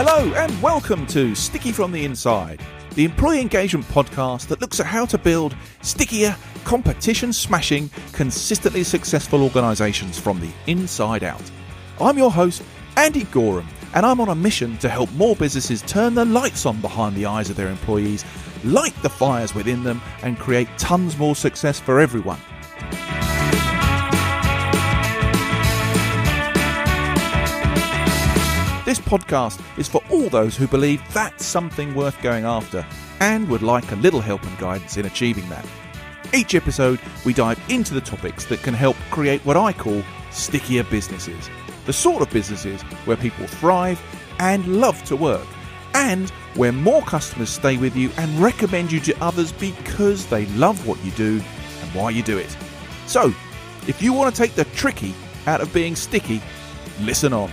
Hello and welcome to Sticky from the Inside, the employee engagement podcast that looks at how to build stickier, competition-smashing, consistently successful organisations from the inside out. I'm your host, Andy Goram, and I'm on a mission to help more businesses turn the lights on behind the eyes of their employees, light the fires within them, and create tons more success for everyone. This podcast is for all those who believe that's something worth going after and would like a little help and guidance in achieving that. Each episode, we dive into the topics that can help create what I call stickier businesses. The sort of businesses where people thrive and love to work, and where more customers stay with you and recommend you to others because they love what you do and why you do it. So, if you want to take the tricky out of being sticky, listen on.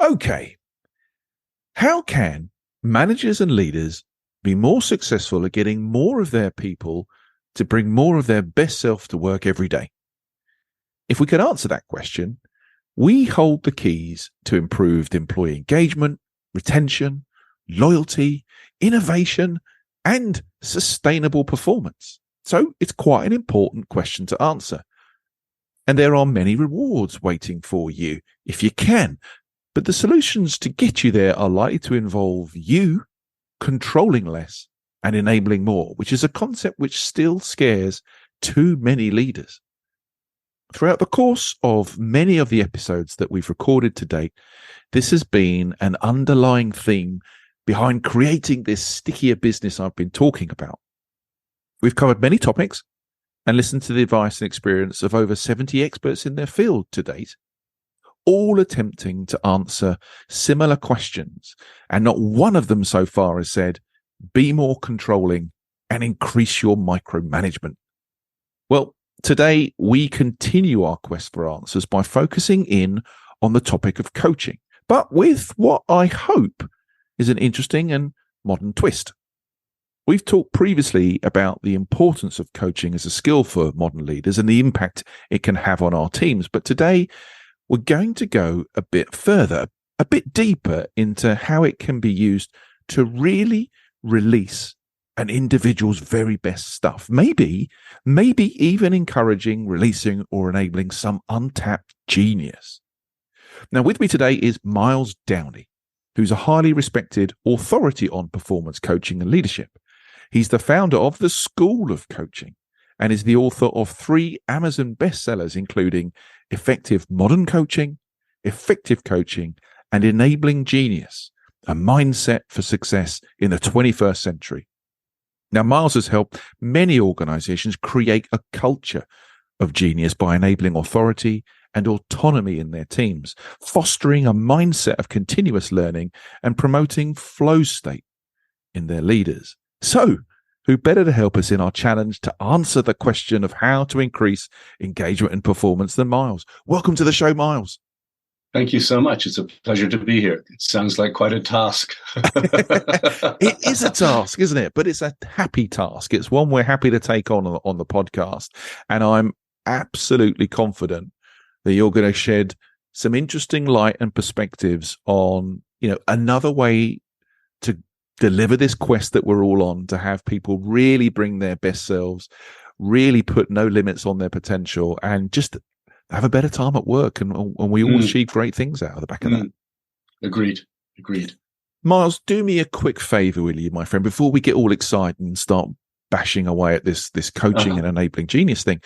Okay, how can managers and leaders be more successful at getting more of their people to bring more of their best self to work every day? If we can answer that question, we hold the keys to improved employee engagement, retention, loyalty, innovation, and sustainable performance. So it's quite an important question to answer. And there are many rewards waiting for you if you can. But the solutions to get you there are likely to involve you controlling less and enabling more, which is a concept which still scares too many leaders. Throughout the course of many of the episodes that we've recorded to date, this has been an underlying theme behind creating this stickier business I've been talking about. We've covered many topics and listened to the advice and experience of over 70 experts in their field to date, all attempting to answer similar questions, and not one of them so far has said, be more controlling and increase your micromanagement. Well, today we continue our quest for answers by focusing in on the topic of coaching, but with what I hope is an interesting and modern twist. We've talked previously about the importance of coaching as a skill for modern leaders and the impact it can have on our teams, but today we're going to go a bit further, a bit deeper into how it can be used to really release an individual's very best stuff. Maybe even encouraging, releasing, or enabling some untapped genius. Now, with me today is Myles Downey, who's a highly respected authority on performance coaching and leadership. He's the founder of the School of Coaching and is the author of 3 Amazon bestsellers, including Effective Modern Coaching, Effective Coaching, and Enabling Genius, a mindset for success in the 21st century. Now, Myles has helped many organizations create a culture of genius by enabling authority and autonomy in their teams, fostering a mindset of continuous learning, and promoting flow state in their leaders. So, who better to help us in our challenge to answer the question of how to increase engagement and performance than Myles? Welcome to the show, Myles. Thank you so much. It's a pleasure to be here. It sounds like quite a task. It is a task, isn't it? But it's a happy task. It's one we're happy to take on the podcast. And I'm absolutely confident that you're going to shed some interesting light and perspectives on, another way to deliver this quest that we're all on, to have people really bring their best selves, really put no limits on their potential, and just have a better time at work. And we all achieve great things out of the back of that. Agreed. Myles, do me a quick favor, will you, my friend, before we get all excited and start bashing away at this coaching and enabling genius thing.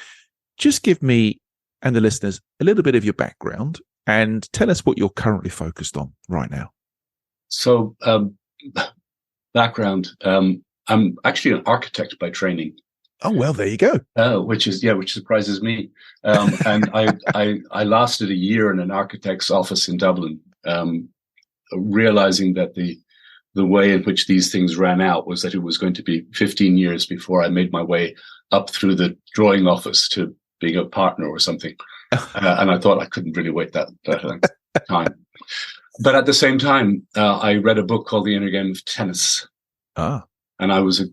Just give me and the listeners a little bit of your background and tell us what you're currently focused on right now. So, background. I'm actually an architect by training. Oh, well, there you go. Which surprises me. And I lasted a year in an architect's office in Dublin, realizing that the way in which these things ran out was that it was going to be 15 years before I made my way up through the drawing office to being a partner or something. And I thought I couldn't really wait that time. But at the same time, I read a book called The Inner Game of Tennis. And I was a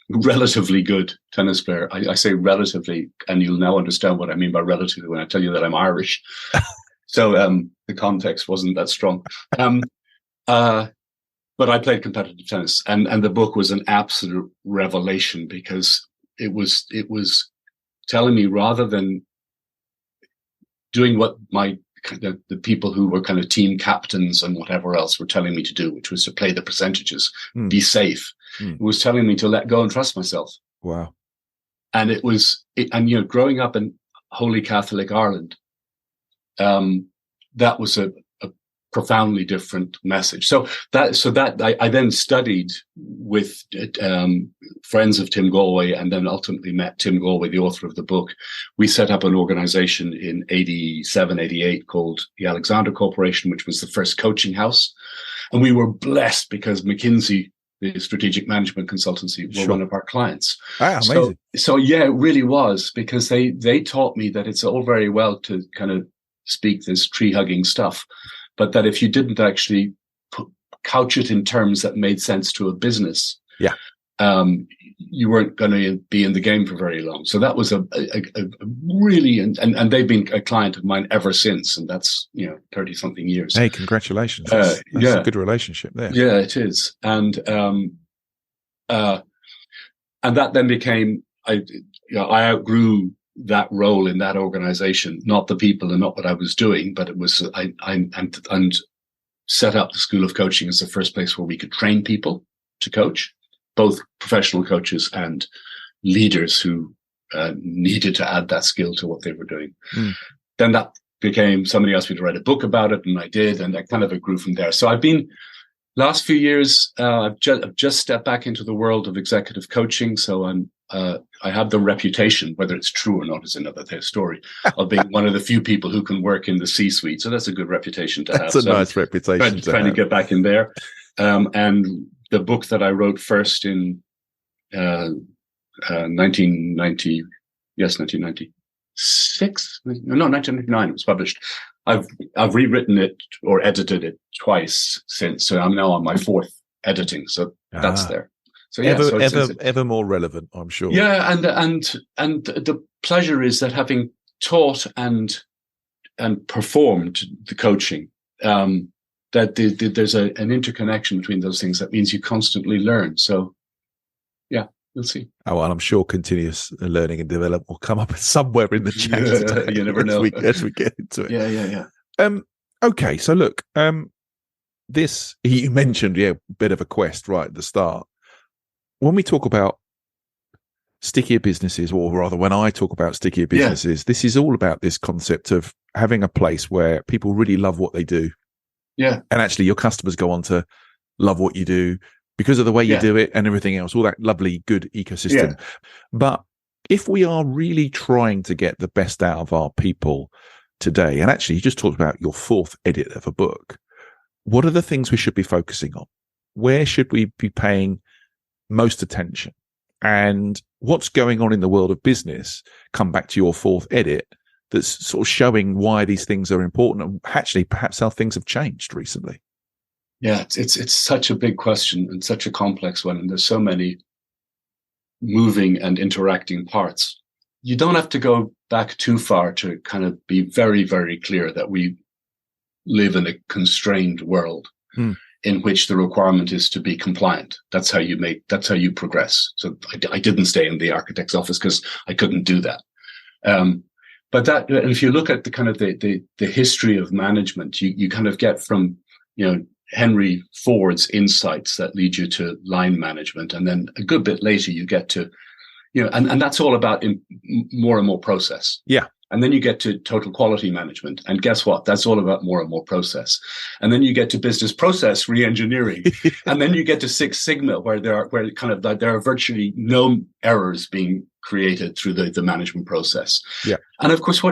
relatively good tennis player. I say relatively, and you'll now understand what I mean by relatively when I tell you that I'm Irish. So the context wasn't that strong. But I played competitive tennis, and the book was an absolute revelation, because it was telling me, rather than doing what the people who were kind of team captains and whatever else were telling me to do, which was to play the percentages, be safe. It was telling me to let go and trust myself. Wow. And growing up in Holy Catholic Ireland, that was a profoundly different message. So I then studied with friends of Tim Galway, and then ultimately met Tim Galway, the author of the book. We set up an organization in 87, 88 called the Alexander Corporation, which was the first coaching house. And we were blessed because McKinsey, the strategic management consultancy, were one of our clients. Ah, amazing. So yeah, it really was, because they taught me that it's all very well to kind of speak this tree-hugging stuff, but that if you didn't actually couch it in terms that made sense to a business, you weren't going to be in the game for very long. So that was a really, and they've been a client of mine ever since, and that's 30 something years. Hey, congratulations! That's a good relationship there. Yeah, it is, and that then became I outgrew that role in that organization, not the people and not what I was doing, but it was and set up the School of Coaching as the first place where we could train people to coach, both professional coaches and leaders who needed to add that skill to what they were doing. Then that became, somebody asked me to write a book about it, and I did, and I kind of grew from there. So I've been, last few years, I've just stepped back into the world of executive coaching. So I have the reputation, whether it's true or not is another story, of being one of the few people who can work in the C-suite. So that's a good reputation to have. That's a nice reputation. Trying to get back in there. And the book that I wrote first in 1990, yes, 1996, no, 1999, it was published. I've rewritten it or edited it twice since, so I'm now on my fourth editing. So that's there. So yeah, ever more relevant, I'm sure. Yeah, and the pleasure is that, having taught and performed the coaching, that there's an interconnection between those things. That means you constantly learn. So yeah, we'll see. Oh, well, I'm sure continuous learning and development will come up somewhere in the chat today. You never know. As we get into it. Yeah. Okay, so look, this, you mentioned, a bit of a quest right at the start. When we talk about stickier businesses, or rather when I talk about stickier businesses, this is all about this concept of having a place where people really love what they do. Yeah. And actually your customers go on to love what you do because of the way you do it and everything else, all that lovely, good ecosystem. Yeah. But if we are really trying to get the best out of our people today, and actually you just talked about your fourth edit of a book, what are the things we should be focusing on? Where should we be paying most attention? And what's going on in the world of business, come back to your fourth edit, that's sort of showing why these things are important, and actually perhaps how things have changed recently? Yeah, it's such a big question and such a complex one, and there's so many moving and interacting parts. You don't have to go back too far to kind of be very, very clear that we live in a constrained world. In which the requirement is to be compliant. That's how you progress. So I didn't stay in the architect's office because I couldn't do that. But that, and if you look at the kind of the history of management, you kind of get from, Henry Ford's insights that lead you to line management. And then a good bit later, you get to, and that's all about more and more process. Yeah. And then you get to total quality management. And guess what? That's all about more and more process. And then you get to business process re-engineering. And then you get to Six Sigma, where there are virtually no errors being created through the management process. Yeah. And of course,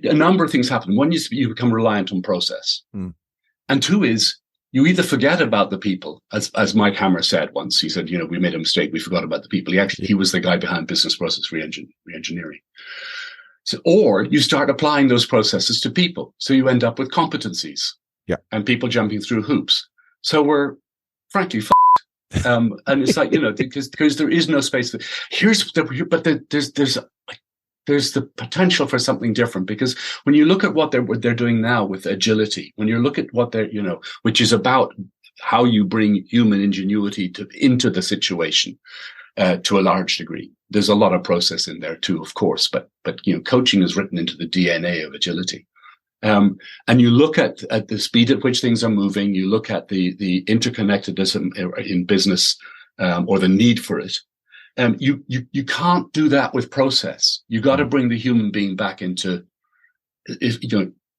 a number of things happen. One is you become reliant on process. And two is you either forget about the people, as Mike Hammer said once. He said, we made a mistake. We forgot about the people. He was the guy behind business process re-engineering. So, or you start applying those processes to people. So you end up with competencies and people jumping through hoops. So we're frankly and it's like, because there is no space. There's like there's the potential for something different, because when you look at what they're doing now with agility, when you look at what they're, which is about how you bring human ingenuity into the situation to a large degree. There's a lot of process in there too, of course, but coaching is written into the DNA of agility. And you look at the speed at which things are moving. You look at the interconnectedness in business, or the need for it. You can't do that with process. You got to bring the human being back into,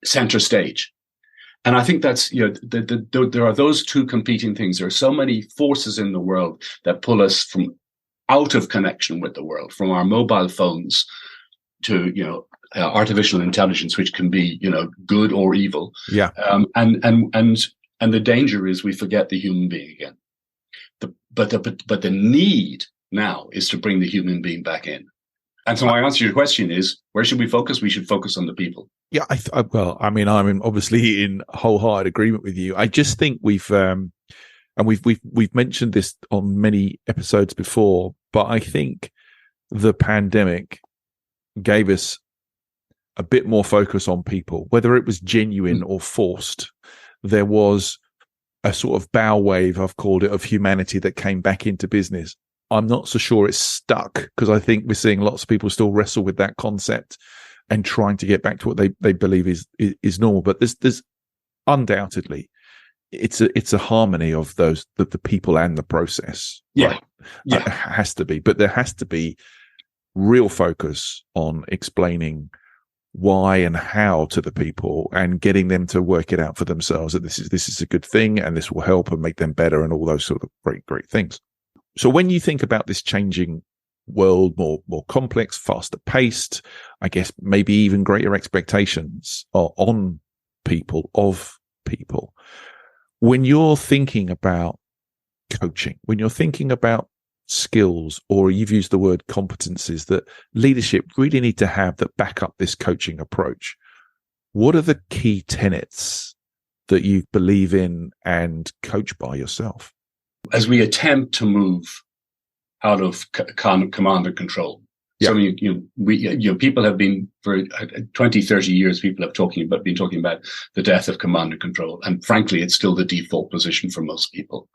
center stage. And I think that's, there are those two competing things. There are so many forces in the world that pull us from out of connection with the world, from our mobile phones to, artificial intelligence, which can be, good or evil. Yeah. And the danger is we forget the human being again. But the need now is to bring the human being back in. And so my answer to your question is, where should we focus? We should focus on the people. Yeah. I'm obviously in wholehearted agreement with you. I just think we've mentioned this on many episodes before, but I think the pandemic gave us a bit more focus on people, whether it was genuine or forced. There was a sort of bow wave, I've called it, of humanity that came back into business. I'm not so sure it's stuck, because I think we're seeing lots of people still wrestle with that concept and trying to get back to what they believe is normal. But there's undoubtedly it's a harmony of those, the people and the process. Yeah. Right? Yeah. It has to be, but there has to be real focus on explaining why and how to the people and getting them to work it out for themselves, that this is a good thing and this will help and make them better and all those sort of great things. So when you think about this changing world, more complex, faster paced, I guess maybe even greater expectations are on people, of people. When you're thinking about coaching, when you're thinking about skills, or you've used the word competencies that leadership really need to have that back up this coaching approach, what are the key tenets that you believe in and coach by yourself? As we attempt to move out of command and control. Yeah. So people have been for 20, 30 years, people have been talking about the death of command and control. And frankly, it's still the default position for most people.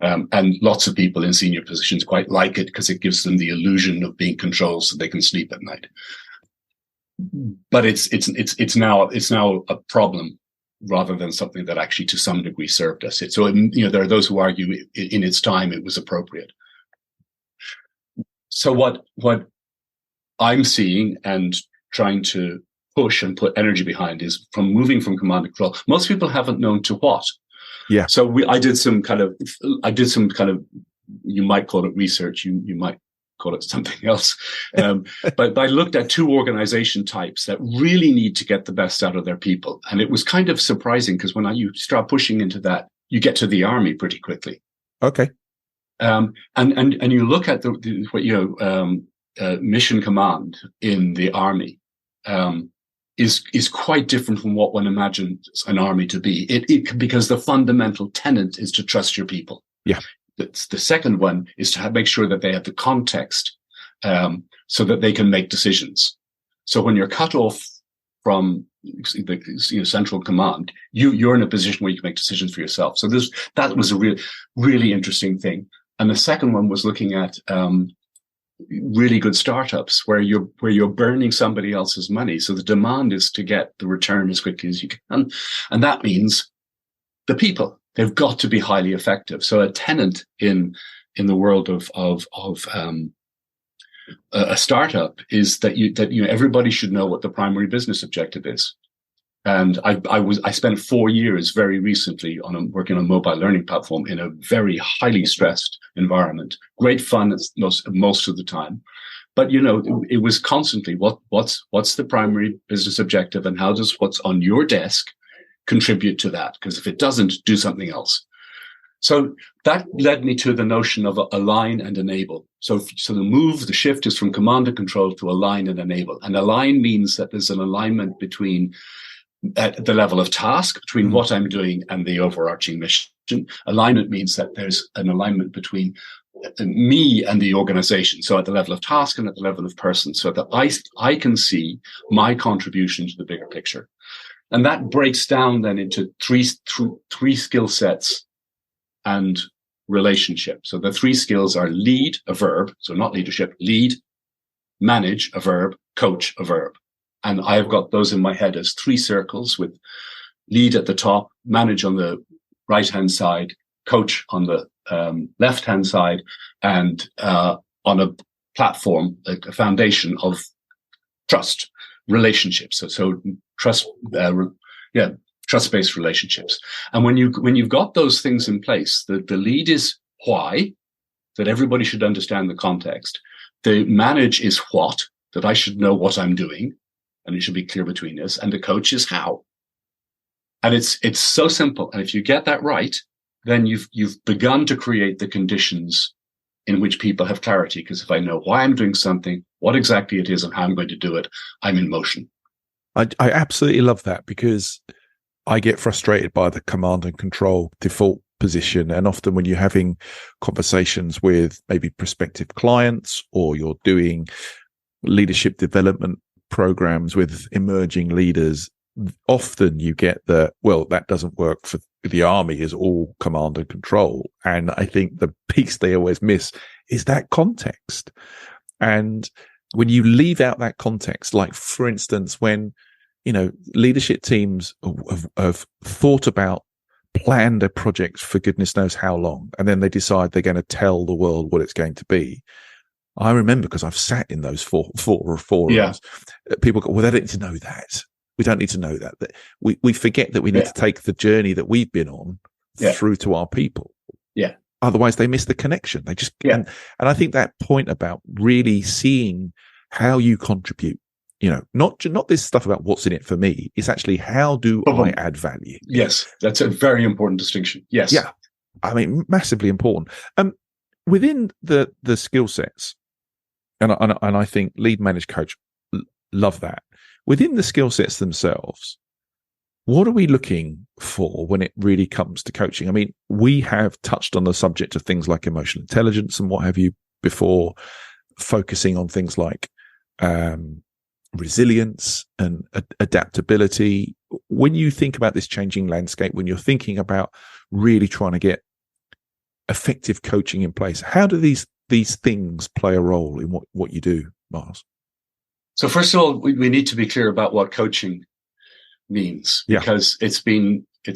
And lots of people in senior positions quite like it because it gives them the illusion of being controlled so they can sleep at night. But it's now a problem rather than something that actually to some degree served us. So, there are those who argue in its time it was appropriate. So what I'm seeing and trying to push and put energy behind is from moving from command and control. Most people haven't known to what. Yeah. So I did some kind of, you might call it research. You might call it something else. But I looked at two organization types that really need to get the best out of their people. And it was kind of surprising because when you start pushing into that, you get to the army pretty quickly. Okay. And you look at mission command in the army is quite different from what one imagines an army to be. It because the fundamental tenet is to trust your people. Yeah. The second one is to make sure that they have the context so that they can make decisions. So when you're cut off from the central command, you're in a position where you can make decisions for yourself. So that was a really interesting thing. And the second one was looking at really good startups where you're burning somebody else's money. So the demand is to get the return as quickly as you can. And that means the people, they've got to be highly effective. So a tenet in the world of a startup is that everybody should know what the primary business objective is. And I spent 4 years very recently working on a mobile learning platform in a very highly stressed environment. Great fun most of the time, but it was constantly what's the primary business objective, and how does what's on your desk contribute to that? Because if it doesn't, do something else. So that led me to the notion of align and enable. So the shift is from command and control to align and enable. And align means that there's an alignment between at the level of task between what I'm doing and the overarching mission. Alignment means that there's an alignment between me and the organization. So at the level of task and at the level of person, so that I can see my contribution to the bigger picture. And that breaks down then into three skill sets and relationship. So the three skills are lead, a verb. So not leadership, lead, manage, a verb, coach, a verb. And I've got those in my head as three circles with lead at the top, manage on the right-hand side, coach on the left-hand side, and on a platform, like a foundation of trust relationships. So trust, trust-based relationships. And when you've got those things in place, the lead is why, that everybody should understand the context. The manage is what, that I should know what I'm doing, and it should be clear between us. And the coach is how. And it's so simple. And if you get that right, then you've begun to create the conditions in which people have clarity. Because if I know why I'm doing something, what exactly it is and how I'm going to do it, I'm in motion. I absolutely love that, because I get frustrated by the command and control default position. And often when you're having conversations with maybe prospective clients, or you're doing leadership development programs with emerging leaders, often you get that doesn't work for the army, is all command and control. And I think the piece they always miss is that context. And when you leave out that context, like for instance, when, leadership teams have thought about, planned a project for goodness knows how long, and then they decide they're going to tell the world what it's going to be. I remember, because I've sat in those forums, people go, well, they don't need to know that. We don't need to know that. We forget that we need to take the journey that we've been on through to our people. Yeah. Otherwise, they miss the connection. They just and I think that point about really seeing how you contribute, not this stuff about what's in it for me. It's actually, how do I add value? Yes, that's a very important distinction. Yes. Yeah. I mean, massively important. Within the skill sets, and I think lead, manage, coach, love that. Within the skill sets themselves, what are we looking for when it really comes to coaching? I mean, we have touched on the subject of things like emotional intelligence and what have you before, focusing on things like resilience and adaptability. When you think about this changing landscape, when you're thinking about really trying to get effective coaching in place, how do these things play a role in what you do, Myles? So first of all, we need to be clear about what coaching means, because it's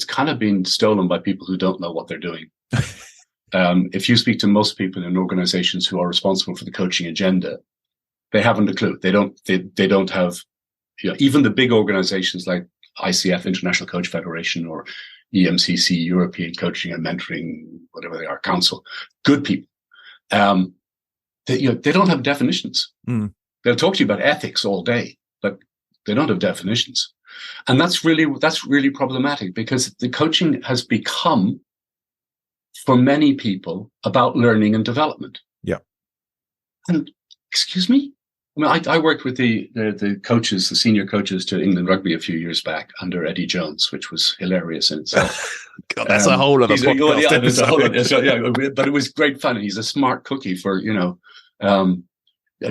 kind of been stolen by people who don't know what they're doing. If you speak to most people in organizations who are responsible for the coaching agenda, they haven't a clue. They don't have, even the big organizations like ICF, International Coach Federation, or EMCC, European Coaching and Mentoring, whatever they are, Council, good people. They don't have definitions. Mm. They'll talk to you about ethics all day, but they don't have definitions. And that's really problematic, because the coaching has become, for many people, about learning and development. Yeah. And excuse me? I mean, I worked with the coaches, the senior coaches to England Rugby a few years back under Eddie Jones, which was hilarious in itself. God, that's a whole other podcast episode. But it was great fun. He's a smart cookie for,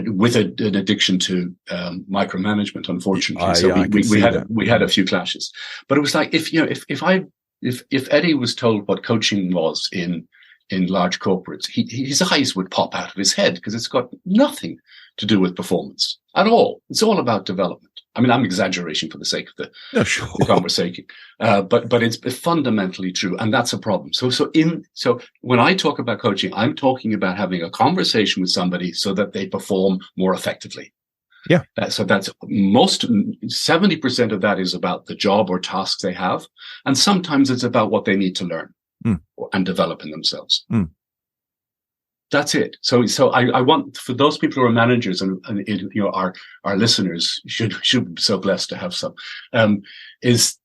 with an addiction to micromanagement, unfortunately. We had a few clashes, but it was like, if Eddie was told what coaching was in large corporates, his eyes would pop out of his head, because it's got nothing to do with performance at all. It's all about development. I mean, I'm exaggerating for the sake of the conversation, but it's fundamentally true, and that's a problem. So when I talk about coaching, I'm talking about having a conversation with somebody so that they perform more effectively. Yeah. So that's 70% of that is about the job or tasks they have, and sometimes it's about what they need to learn and develop in themselves. Mm. That's it. So I want, for those people who are managers, and our listeners should be so blessed to have some, is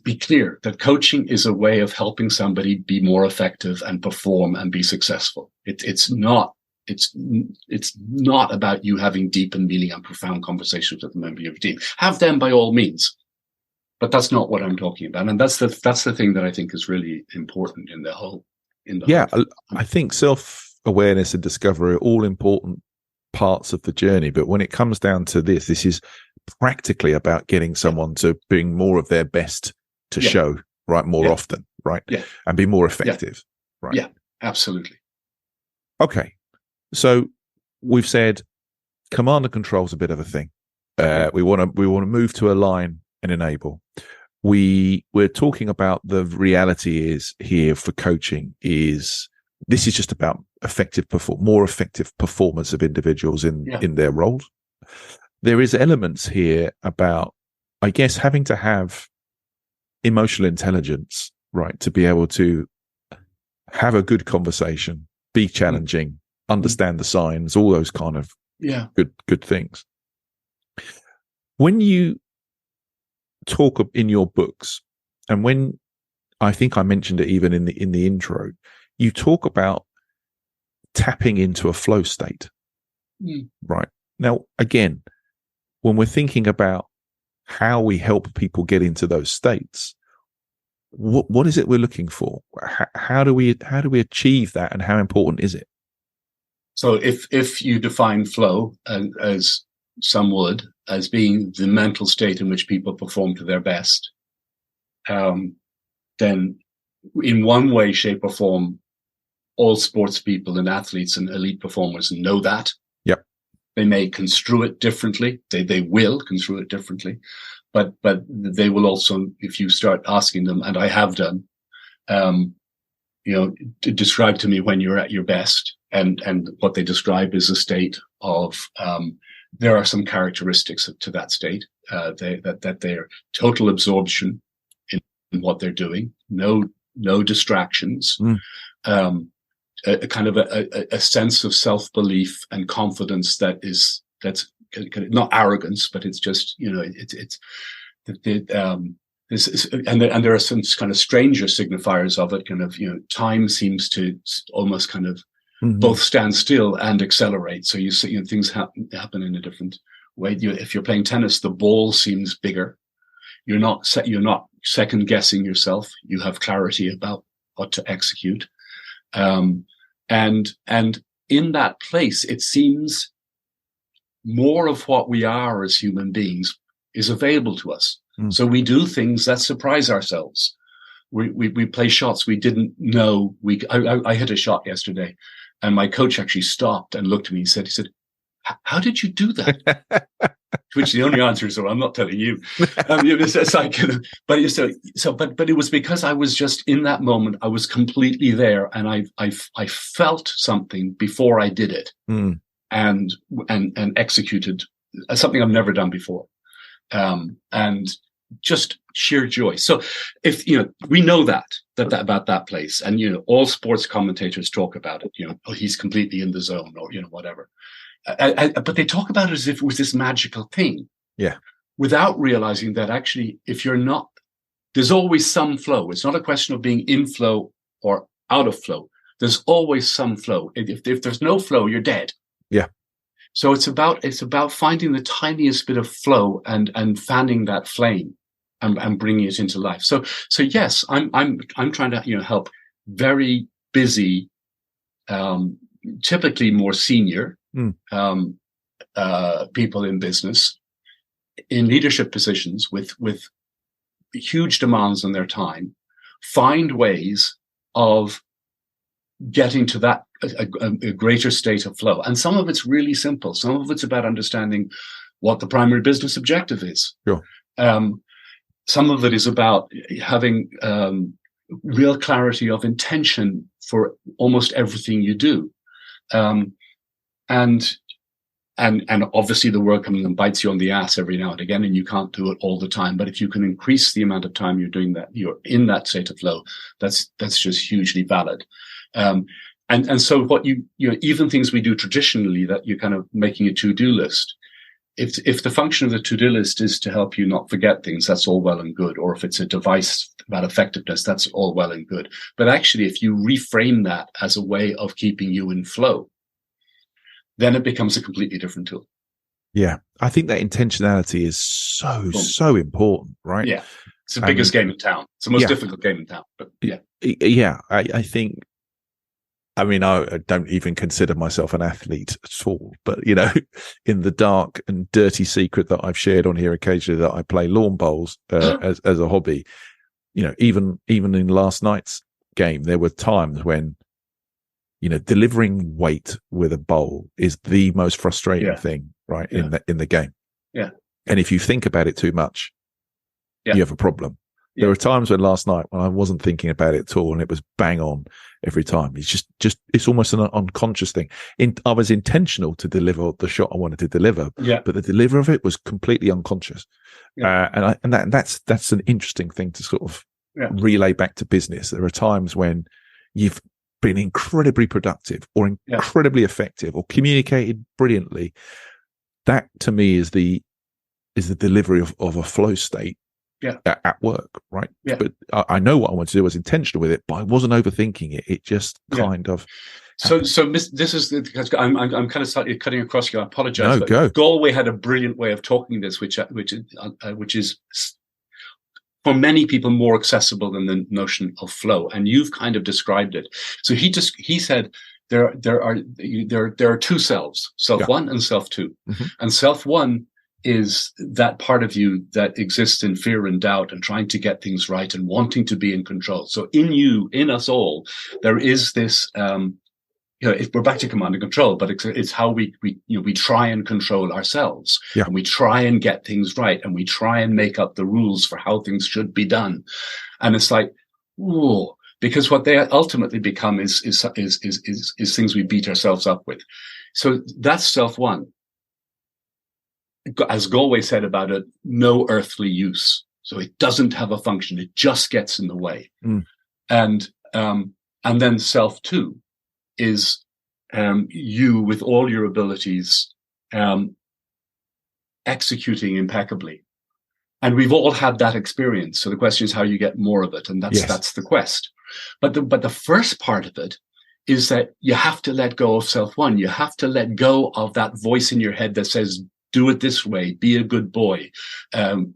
be clear that coaching is a way of helping somebody be more effective and perform and be successful. It's not about you having deep and meaning and profound conversations with a member of your team. Have them by all means, but that's not what I'm talking about. And that's the thing that I think is really important in the whole. I think awareness and discovery are all important parts of the journey. But when it comes down to this is practically about getting someone to bring more of their best to show, right, more often, right, and be more effective, right? Yeah, absolutely. Okay, so we've said command and control is a bit of a thing. We want to move to align and enable. We're talking about the reality is here for coaching is this is just about more effective performance of individuals in their roles. There is elements here about, I guess, having to have emotional intelligence, right, to be able to have a good conversation, be challenging, understand the signs, all those kind of good things. When you talk in your books, and when I think I mentioned it even in the intro, you talk about tapping into a flow state, right? Now, again, when we're thinking about how we help people get into those states, what is it we're looking for? How do we achieve that, and how important is it? So if you define flow as some would, as being the mental state in which people perform to their best, then in one way, shape, or form, all sports people and athletes and elite performers know that. Yep. They may construe it differently. They will construe it differently, but they will also, if you start asking them, and I have done, to describe to me when you're at your best, and what they describe is a state of, there are some characteristics to that state, that they're total absorption in what they're doing, no distractions, a kind of a sense of self-belief and confidence that's not arrogance, but it's just, and there are some kind of stranger signifiers of it. Kind of, time seems to almost kind of both stand still and accelerate. So you see, things happen in a different way. If you're playing tennis, the ball seems bigger. You're not second guessing yourself. You have clarity about what to execute. And in that place, it seems more of what we are as human beings is available to us. So we do things that surprise ourselves. We play shots we didn't know. I hit a shot yesterday, and my coach actually stopped and looked at me and he said, "How did you do that?" Which the only answer is, "Well, I'm not telling you." It's like, but it was because I was just in that moment. I was completely there, and I felt something before I did it, and executed something I've never done before, and just sheer joy. So if we know that about that place, and all sports commentators talk about it. Oh, he's completely in the zone, or whatever. But they talk about it as if it was this magical thing, without realizing that actually, if you're not, there's always some flow. It's not a question of being in flow or out of flow. There's always some flow. If there's no flow, you're dead. Yeah. So it's about finding the tiniest bit of flow and fanning that flame and bringing it into life. So yes, I'm trying to help very busy, typically more senior people in business, in leadership positions with huge demands on their time, find ways of getting to that a greater state of flow. And some of it's really simple. Some of it's about understanding what the primary business objective is. Sure. Some of it is about having real clarity of intention for almost everything you do. And obviously the work comes and bites you on the ass every now and again, and you can't do it all the time. But if you can increase the amount of time you're doing that, you're in that state of flow, that's just hugely valid. And so what even things we do traditionally, that you're kind of making a to-do list, if the function of the to-do list is to help you not forget things, that's all well and good. Or if it's a device about effectiveness, that's all well and good. But actually, if you reframe that as a way of keeping you in flow, then it becomes a completely different tool. Yeah. I think that intentionality is so important, right? Yeah. It's the biggest game in town. It's the most difficult game in town, but yeah. Yeah. I think I mean, I don't even consider myself an athlete at all, but in the dark and dirty secret that I've shared on here occasionally, that I play lawn bowls as a hobby. Even in last night's game, there were times when delivering weight with a bowl is the most frustrating thing, right? In the game. Yeah. And if you think about it too much, you have a problem. Yeah. There were times last night when I wasn't thinking about it at all, and it was bang on every time. It's just it's almost an unconscious thing. I was intentional to deliver the shot I wanted to deliver, but the delivery of it was completely unconscious. And that's an interesting thing to sort of relay back to business. There are times when you've been incredibly productive or incredibly effective or communicated brilliantly. That to me is the delivery of a flow state. At work, right? But I know what I want to do. I was intentional with it, but I wasn't overthinking it. It just kind of. So this is because I'm kind of slightly cutting across you. I apologize. No, go. Galway had a brilliant way of talking this, which is for many people more accessible than the notion of flow, and you've kind of described it. So he said there are two selves, self one and self two, and self one is that part of you that exists in fear and doubt and trying to get things right and wanting to be in control. So in us all, there is this, we're back to command and control, but it's how we try and control ourselves, and we try and get things right, and we try and make up the rules for how things should be done. And it's like, whoa, because what they ultimately become is things we beat ourselves up with. So that's self one. As Galway said about it, no earthly use. So it doesn't have a function. It just gets in the way. And then self two is you with all your abilities executing impeccably. And we've all had that experience. So the question is how you get more of it. And that's the quest. But the first part of it is that you have to let go of self one. You have to let go of that voice in your head that says, do it this way, be a good boy,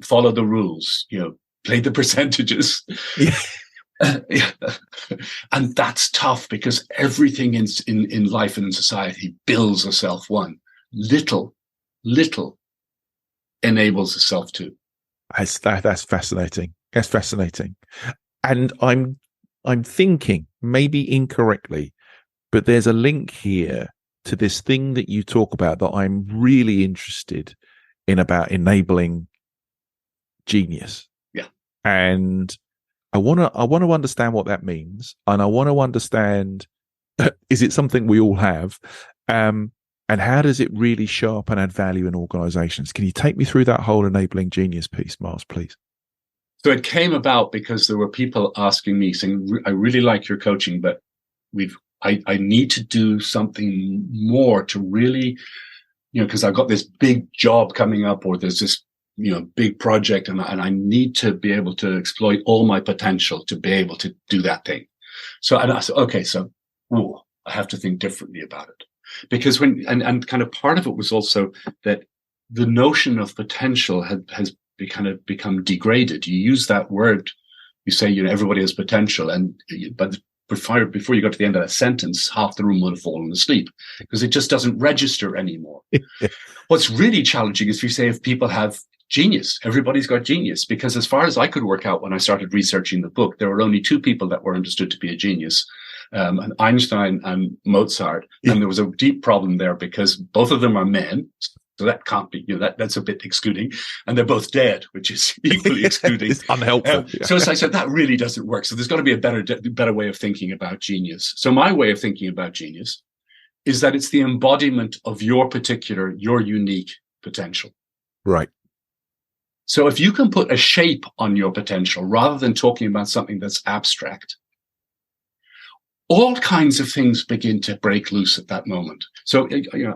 follow the rules, play the percentages. And that's tough because everything in life and in society builds a self one. Little enables a self two. That's fascinating. That's fascinating. And I'm thinking, maybe incorrectly, but there's a link here to this thing that you talk about that I'm really interested in, about enabling genius. Yeah. And I want to understand what that means. And I want to understand, is it something we all have? And how does it really show up and add value in organizations? Can you take me through that whole enabling genius piece, Myles, please? So it came about because there were people asking me, saying, I really like your coaching, but I need to do something more to really, because I've got this big job coming up, or there's this, big project, and I need to be able to exploit all my potential to be able to do that thing. So, and I said, okay, so I have to think differently about it, because and kind of part of it was also that the notion of potential has become degraded. You use that word, you say, everybody has potential, but before you got to the end of that sentence, half the room would have fallen asleep because it just doesn't register anymore. What's really challenging is if people have genius, everybody's got genius, because as far as I could work out when I started researching the book, there were only two people that were understood to be a genius, and Einstein and Mozart. And there was a deep problem there because both of them are men. So that can't be, that's a bit excluding. And they're both dead, which is equally excluding. It's unhelpful. So as I said, that really doesn't work. So there's got to be a better way of thinking about genius. So my way of thinking about genius is that it's the embodiment of your unique potential. Right. So if you can put a shape on your potential rather than talking about something that's abstract, all kinds of things begin to break loose at that moment. So,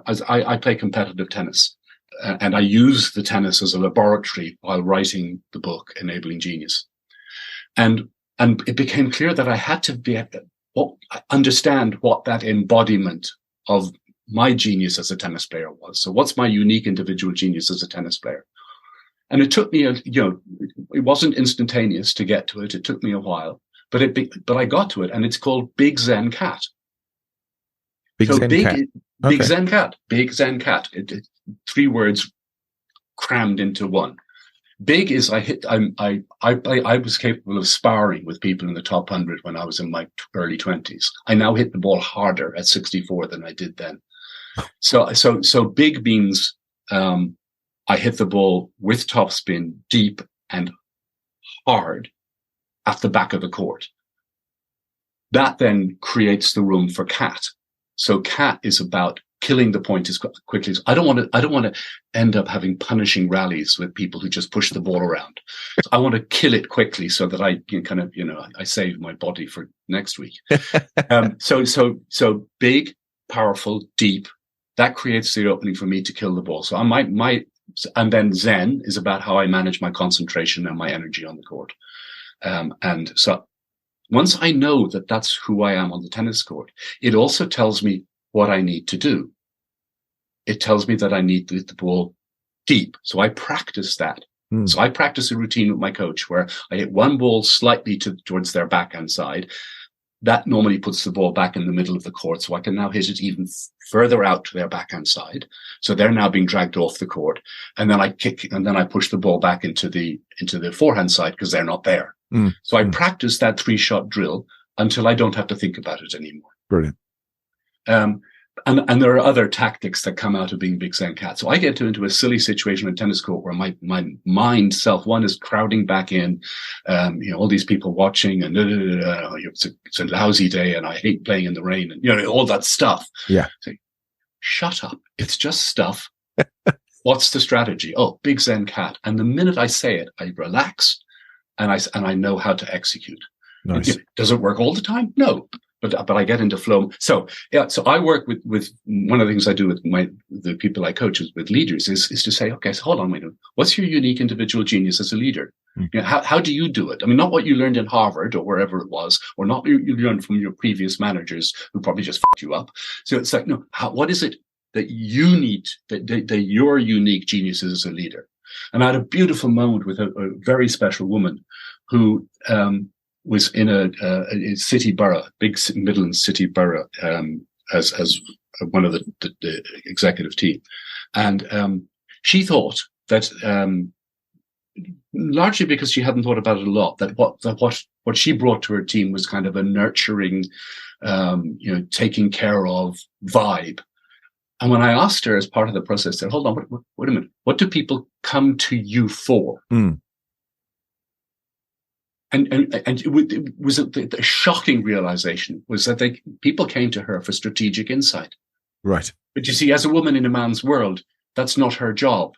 as I play competitive tennis, and I use the tennis as a laboratory while writing the book, Enabling Genius. And it became clear that I had to understand what that embodiment of my genius as a tennis player was. So what's my unique individual genius as a tennis player? And it took me, it wasn't instantaneous to get to it. It took me a while. But I got to it, and it's called Big Zen Cat. Big Zen cat. Big Okay. Zen cat. Big Zen cat. Three words crammed into one. Big is I was capable of sparring with people in the top 100 when I was in my early 20s. I now hit the ball harder at 64 than I did then. So big means I hit the ball with topspin deep and hard at the back of the court. That then creates the room for cat. So cat is about killing the point as quickly as I don't want to end up having punishing rallies with people who just push the ball around. So I want to kill it quickly so that I kind of, I save my body for next week. So big, powerful, deep, that creates the opening for me to kill the ball. So and then Zen is about how I manage my concentration and my energy on the court. And so once I know that that's who I am on the tennis court, it also tells me what I need to do. It tells me that I need to hit the ball deep. So I practice that. So I practice a routine with my coach where I hit one ball slightly towards their backhand side. That normally puts the ball back in the middle of the court. So I can now hit it even further out to their backhand side. So they're now being dragged off the court. And then I kick, and then I push the ball back into the forehand side because they're not there. So I practice that 3-shot drill until I don't have to think about it anymore. Brilliant. And there are other tactics that come out of being Big Zen cat. So I get into a silly situation on tennis court where my mind self one is crowding back in, all these people watching and it's a lousy day and I hate playing in the rain and all that stuff. Yeah. So, shut up. It's just stuff. What's the strategy? Oh, Big Zen cat. And the minute I say it, I relax and I know how to execute. Nice. Does it work all the time? No. But I get into flow. So I work with one of the things I do with the people I coach with leaders is to say, okay, so hold on, wait a minute. What's your unique individual genius as a leader? How do you do it? I mean, not what you learned in Harvard or wherever it was, or not what you learned from your previous managers who probably just fucked you up. So it's like, no, what is it that you need, that your unique genius is as a leader? And I had a beautiful moment with a very special woman who, was in a city borough, big Midlands city borough, as one of the executive team. And she thought that, largely because she hadn't thought about it a lot, that what she brought to her team was kind of a nurturing, taking care of vibe. And when I asked her as part of the process, I said, hold on, wait a minute. What do people come to you for? And it was a shocking realization was that people came to her for strategic insight. Right. But you see, as a woman in a man's world, that's not her job,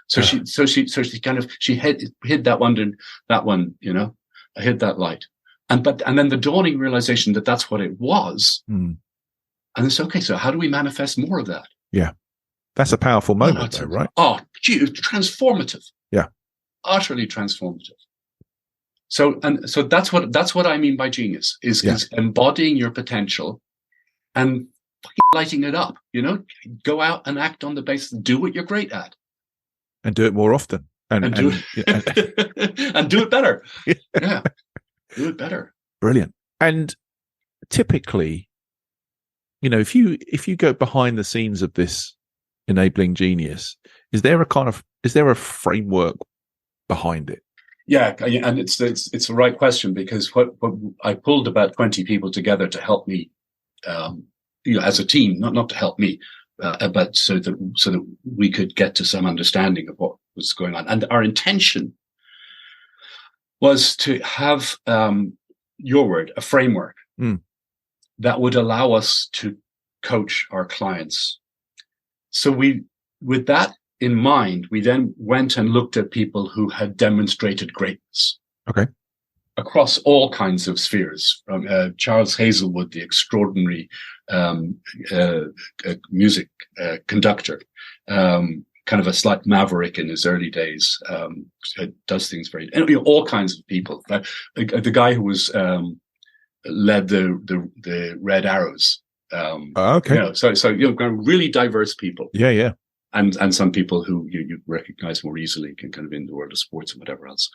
So she kind of, she hid that one, I hid that light. And then the dawning realization that that's what it was. And it's okay. So how do we manifest more of that? Yeah. That's a powerful moment though, right? Oh, gee, transformative. Yeah. Utterly transformative. So that's what I mean by genius is embodying your potential and lighting it up, go out and act on the basis, do what you're great at. And do it more often. And do it better. Yeah. Do it better. Brilliant. And typically, if you go behind the scenes of this enabling genius, is there a framework behind it? Yeah, and it's the right question because what I pulled about 20 people together to help me, as a team, not to help me, but so that we could get to some understanding of what was going on. And our intention was to have your word, a framework that would allow us to coach our clients. So with that in mind, we then went and looked at people who had demonstrated greatness. Okay. Across all kinds of spheres, from Charles Hazelwood, the extraordinary music conductor, kind of a slight maverick in his early days, does things very, all kinds of people. The guy who was led the Red Arrows. Okay. So really diverse people. Yeah. And some people who you recognize more easily, kind of in the world of sports and whatever else.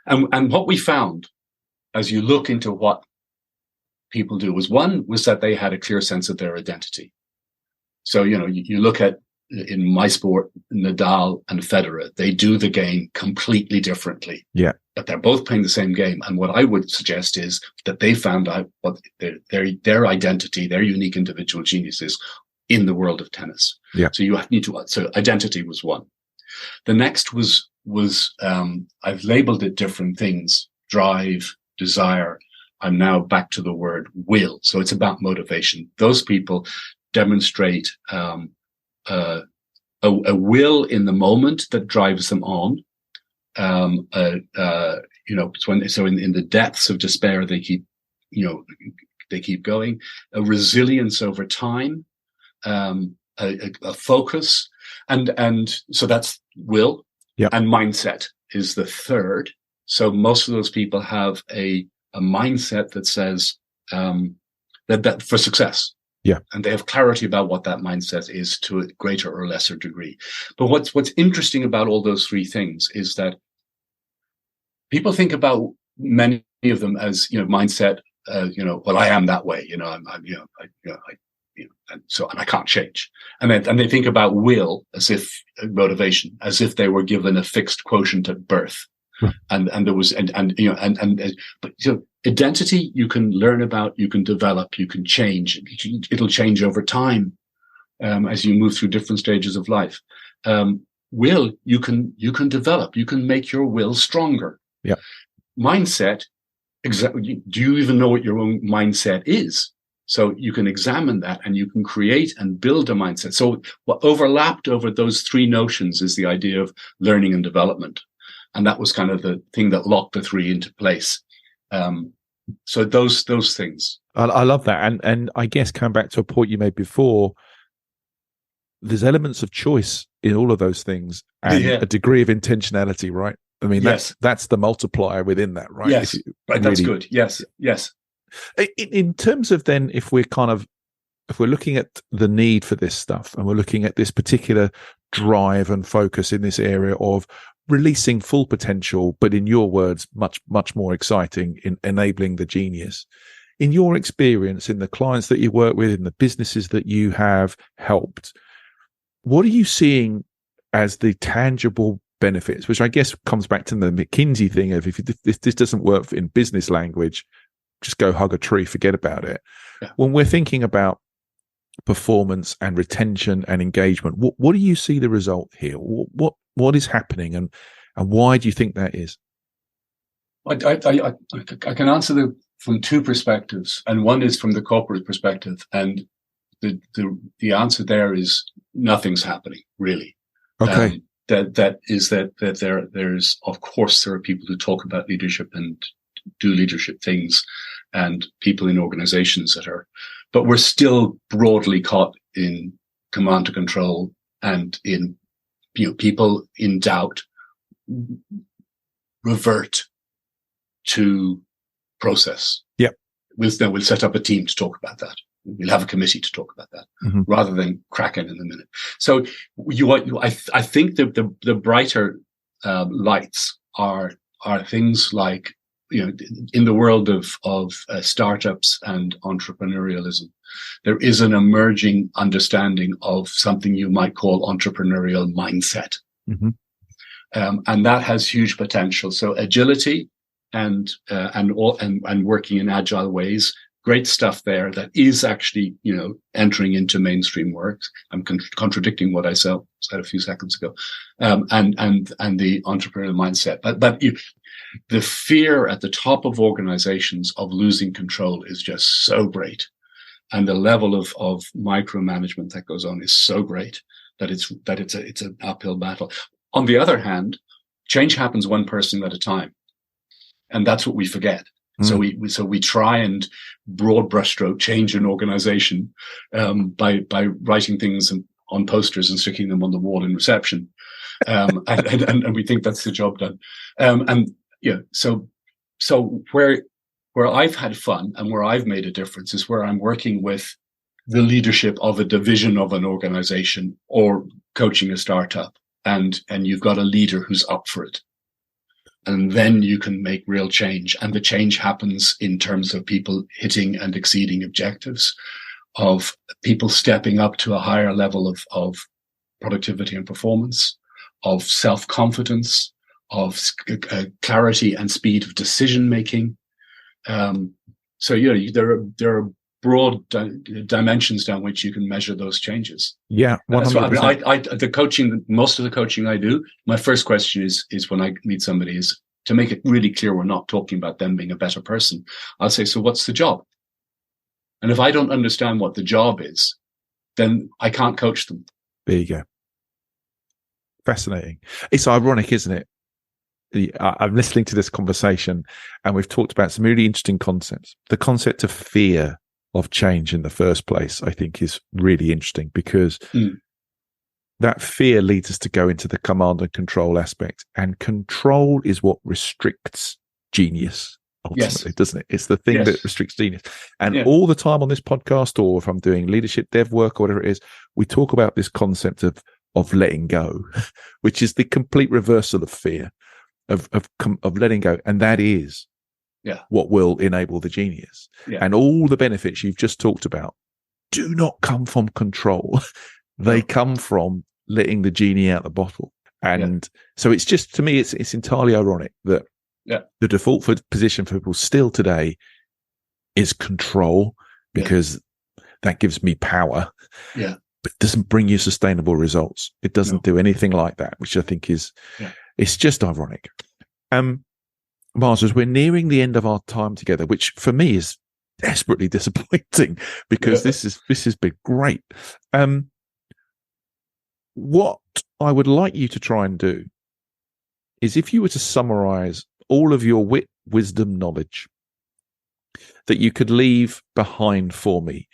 And what we found as you look into what people do was that they had a clear sense of their identity. So, you look at, in my sport, Nadal and Federer, they do the game completely differently. Yeah. But they're both playing the same game. And what I would suggest is that they found out what their identity, their unique individual genius is in the world of tennis. Yeah. So identity was one. The next was I've labeled it different things: drive, desire. I'm now back to the word will. So it's about motivation. Those people demonstrate a will in the moment that drives them on. In the depths of despair, they keep going. A resilience over time, a focus, and so that's will. Yeah. And mindset is the third. So most of those people have a mindset that says that for success. Yeah. And they have clarity about what that mindset is to a greater or lesser degree. But what's interesting about all those three things is that people think about many of them as, mindset, well, I am that way, and I can't change. And they think about will as if motivation, as if they were given a fixed quotient at birth. Right. But identity you can learn about, you can develop, you can change. It'll change over time as you move through different stages of life. Will you can develop, you can make your will stronger. Yeah. Mindset, exactly. Do you even know what your own mindset is? So you can examine that and you can create and build a mindset. So what overlapped over those three notions is the idea of learning and development. And that was kind of the thing that locked the three into place. So those things. I love that. And I guess coming back to a point you made before, there's elements of choice in all of those things and a degree of intentionality, right? I mean, that's the multiplier within that, right? Yes, right. That's good. Yes. In terms of then, if we're looking at the need for this stuff and we're looking at this particular drive and focus in this area of releasing full potential, but in your words, much, much more exciting in enabling the genius. In your experience, in the clients that you work with, in the businesses that you have helped, what are you seeing as the tangible benefits, which I guess comes back to the McKinsey thing of if this doesn't work in business language, just go hug a tree, forget about it. Yeah. When we're thinking about performance and retention and engagement, what do you see the result here? What is happening and why do you think that is? I can answer from two perspectives, and one is from the corporate perspective, and the answer there is nothing's happening really. Okay. There's of course there are people who talk about leadership and do leadership things, and people in organizations but we're still broadly caught in command to control and in people in doubt revert to process. Yeah, we'll set up a team to talk about that. We'll have a committee to talk about that, rather than cracking in a minute. So I think the brighter lights are things like, in the world of startups and entrepreneurialism, there is an emerging understanding of something you might call entrepreneurial mindset, and that has huge potential. So agility and working in agile ways. Great stuff there that is actually, entering into mainstream work. I'm contradicting what I said a few seconds ago. And the entrepreneurial mindset. But the fear at the top of organizations of losing control is just so great. And the level of micromanagement that goes on is so great that it's an uphill battle. On the other hand, change happens one person at a time. And that's what we forget. So we try and broad brushstroke change an organization by writing things on posters and sticking them on the wall in reception, and we think that's the job done. So where I've had fun and where I've made a difference is where I'm working with the leadership of a division of an organization or coaching a startup, and you've got a leader who's up for it. And then you can make real change. And the change happens in terms of people hitting and exceeding objectives of people stepping up to a higher level of productivity and performance, of self-confidence, of clarity and speed of decision making. So there are broad dimensions down which you can measure those changes. Yeah, 100%. The coaching, most of the coaching I do, my first question is when I meet somebody is to make it really clear we're not talking about them being a better person. I'll say, so what's the job? And if I don't understand what the job is, then I can't coach them. There you go. Fascinating. It's ironic, isn't it? I'm listening to this conversation and we've talked about some really interesting concepts. The concept of fear of change in the first place, I think, is really interesting because that fear leads us to go into the command and control aspect. And control is what restricts genius, ultimately, doesn't it? It's the thing that restricts genius. And all the time on this podcast, or if I'm doing leadership dev work or whatever it is, we talk about this concept of letting go, which is the complete reversal of fear, of letting go. And that is what will enable the genius. And all the benefits you've just talked about do not come from control. They come from letting the genie out the bottle. And so it's just, to me, it's entirely ironic that the default position for people still today is control, because that gives me power. But it doesn't bring you sustainable results. It doesn't do anything like that, which I think is, it's just ironic. Myles, as we're nearing the end of our time together, which for me is desperately disappointing because this has been great. What I would like you to try and do is, if you were to summarize all of your wisdom, knowledge that you could leave behind for me,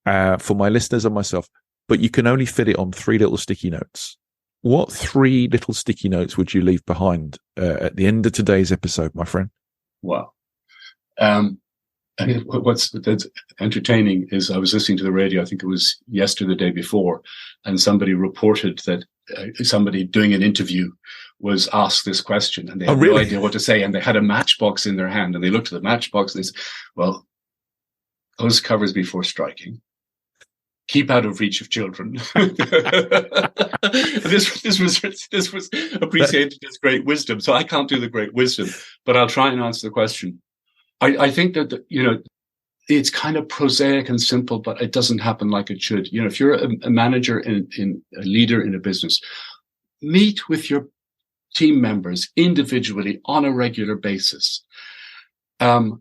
for my listeners and myself, but you can only fit it on 3 little sticky notes. What 3 little sticky notes would you leave behind at the end of today's episode, my friend? Wow. And what's entertaining is I was listening to the radio, I think it was yesterday, the day before, and somebody reported that somebody doing an interview was asked this question, and they had no idea what to say, and they had a matchbox in their hand, and they looked at the matchbox and they said, well, close covers before striking. Keep out of reach of children. This was appreciated as great wisdom. So I can't do the great wisdom, but I'll try and answer the question. I think that, it's kind of prosaic and simple, but it doesn't happen like it should. If you're a manager in a leader in a business, meet with your team members individually on a regular basis, and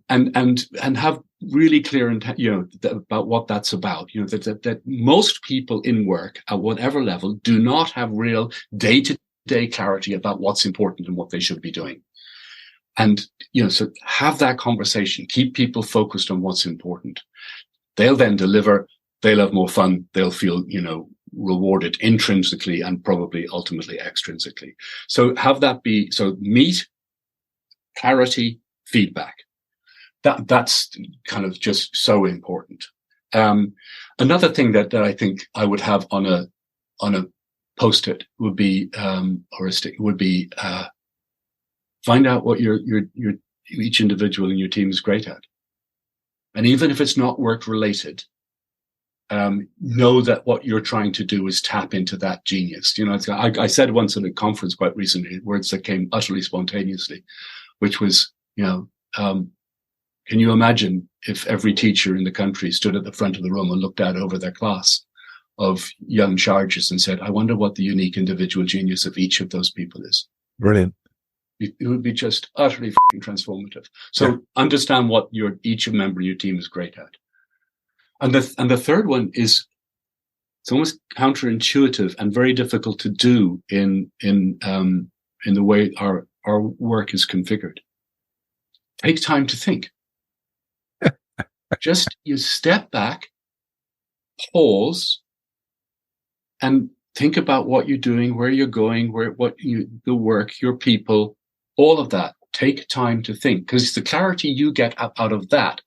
have really clear about what that's about. That most people in work at whatever level do not have real day-to-day clarity about what's important and what they should be doing. And, so have that conversation, keep people focused on what's important. They'll then deliver, they'll have more fun, they'll feel, rewarded intrinsically and probably ultimately extrinsically. So have that be, meet, clarity, feedback. That's kind of just so important. Another thing that I think I would have on a post-it would be, or a stick would be, find out what your each individual in your team is great at. And even if it's not work related, know that what you're trying to do is tap into that genius. I said once at a conference quite recently, words that came utterly spontaneously, which was, can you imagine if every teacher in the country stood at the front of the room and looked out over their class of young charges and said, I wonder what the unique individual genius of each of those people is. Brilliant. It would be just utterly transformative. So understand what each member of your team is great at. And the third one is, it's almost counterintuitive and very difficult to do in the way our work is configured. Take time to think. Just you step back, pause, and think about what you're doing, where you're going, the work, your people, all of that. Take time to think, because the clarity you get out of that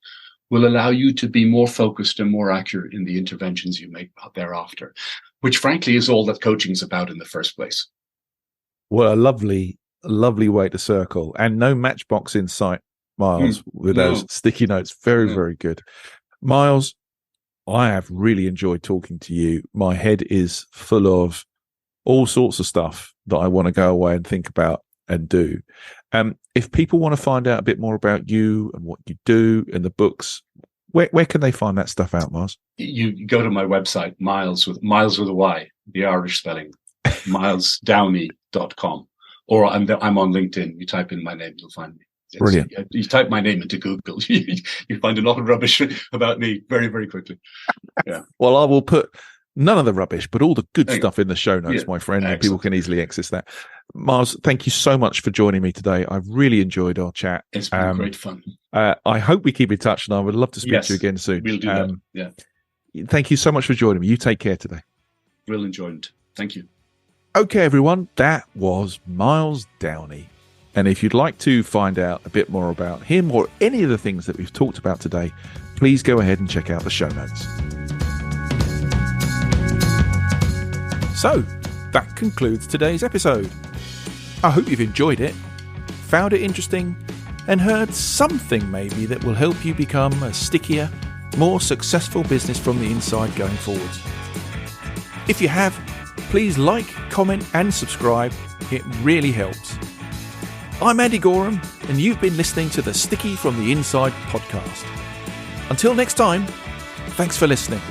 will allow you to be more focused and more accurate in the interventions you make thereafter, which frankly is all that coaching is about in the first place. Well, a lovely way to circle, and no matchbox in sight, Myles, with those sticky notes. Very, very good. Myles, I have really enjoyed talking to you. My head is full of all sorts of stuff that I want to go away and think about and do. If people want to find out a bit more about you and what you do and the books, where can they find that stuff out, Myles? You go to my website, Myles with a Y, the Irish spelling, MylesDowney.com. Or I'm on LinkedIn. You type in my name, you'll find me. Brilliant. You type my name into Google, you find a lot of rubbish about me very, very quickly. Yeah. Well, I will put none of the rubbish, but all the good stuff in the show notes, my friend, and people can easily access that. Myles, thank you so much for joining me today. I've really enjoyed our chat. It's been great fun. I hope we keep in touch, and I would love to speak to you again soon. We'll do that. Yeah. Thank you so much for joining me. You take care today. Real enjoyment. Thank you. Okay, everyone, that was Myles Downey. And if you'd like to find out a bit more about him or any of the things that we've talked about today, please go ahead and check out the show notes. So, that concludes today's episode. I hope you've enjoyed it, found it interesting, and heard something maybe that will help you become a stickier, more successful business from the inside going forwards. If you have, please like, comment, and subscribe. It really helps. I'm Andy Goram, and you've been listening to the Sticky from the Inside podcast. Until next time, thanks for listening.